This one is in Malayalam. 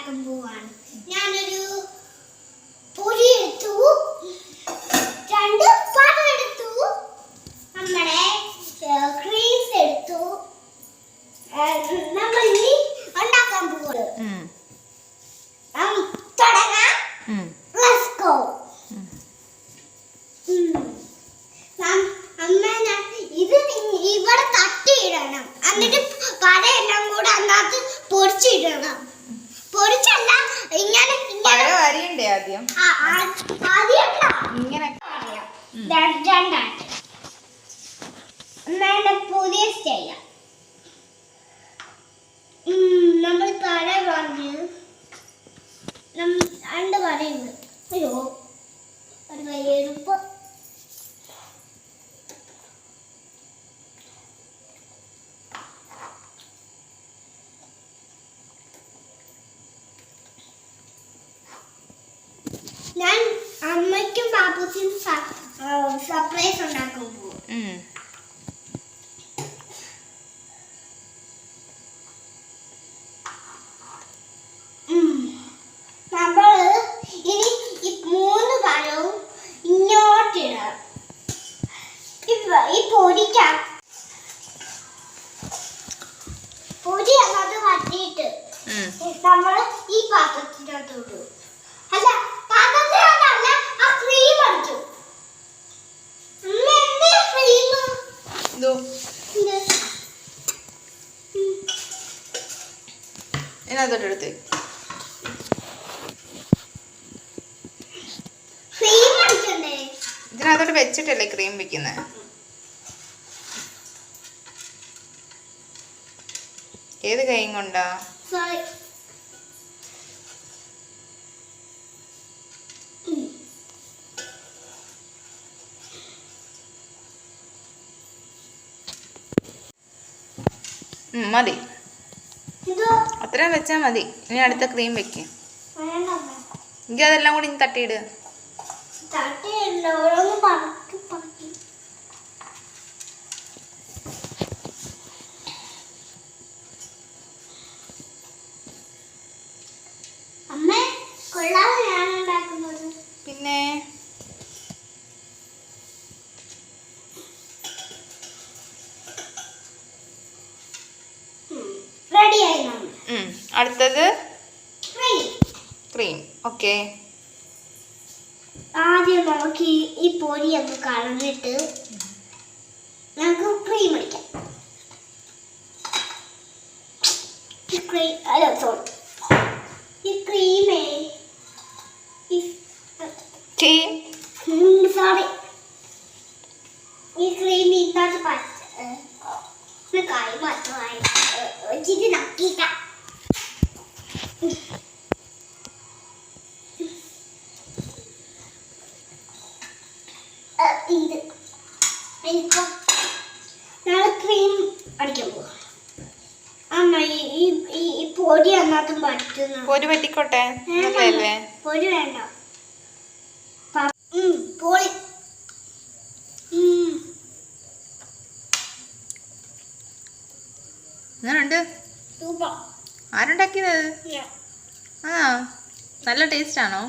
ഉണ്ടാക്കാൻ പോവാണ്. ഞാനൊരു പൊടി എടുത്തു, 2 പാത്രം എടുത്തു, നമ്മുടെ ക്രീംസ് എടുത്തു. നമ്മൾ ഇനി ഉണ്ടാക്കാൻ പോവാണ്. തുടങ്ങാം. Let's go. അമ്മ ഇത് ഇവിടെ തട്ടിയിടണം, എന്നിട്ട് പഴയെല്ലാം കൂടെ അതിനകത്ത് പൊടിച്ചിടണം. പൊടിച്ചല്ല, ഇങ്ങനെ അരിയണ്ടേ ആദ്യം? ഇങ്ങനെ രണ്ടായിട്ട് പുതിയ സ്റ്റൈല. നമ്മൾ പഴ പറഞ്ഞ് 2 പഴയുണ്ട്. അയ്യോ, ഒരു വലിയൊരുപ്പ്. ഞാൻ അമ്മയ്ക്കും പാപ്പൂസിനും സർപ്രൈസ് ഉണ്ടാക്കാൻ പോകും. നമ്മള് ഇനി ഈ 3 പഴവും ഇങ്ങോട്ടിടണം. ഈ പൊടി അങ്ങോട്ട് വട്ടിയിട്ട് നമ്മൾ ഈ പാത്രത്തിനകത്ത് ഇടും. അല്ല, പാത്രത്തിനകത്തല്ല, ആ ക്രീം അടിക്കും. ഇതിനകത്തോട്ടെടുത്ത് ഇതിനകത്തോട്ട് വെച്ചിട്ടല്ലേ ക്രീം വെക്കുന്നത്? ഏത് കൈയും കൊണ്ടാ? മതി, അത്രയും വെച്ചാ മതി. ഇനി അടുത്ത ക്രീം വെക്ക്. എനിക്ക് അതെല്ലാം കൂടി ഇനി തട്ടിയിട്. പിന്നെ അടുത്തത് ക്രീം. ഓക്കെ, ആദ്യം നമുക്ക് ഈ പൊടി ഒന്ന് കളഞ്ഞിട്ട് നമുക്ക് ക്രീം അടിക്കാം. ഈ ക്രീമേ സോറി, ഈ ക്രീം ഇന്നത്തെ കൈ മാത്രമായി വെച്ചിട്ട് നക്കിട്ട. ഞങ്ങൾ ക്രീം അടിക്കാൻ പോവാ. അമ്മ ഈ പൊടി അതിനകത്തും പറ്റുന്നു. പൊടി പറ്റിക്കോട്ടെ. പൊടി വേണ്ട, പൊടി. എങ്ങനുണ്ട്? ആരുണ്ടാക്കിയത്? ആ, നല്ല ടേസ്റ്റ് ആണോ?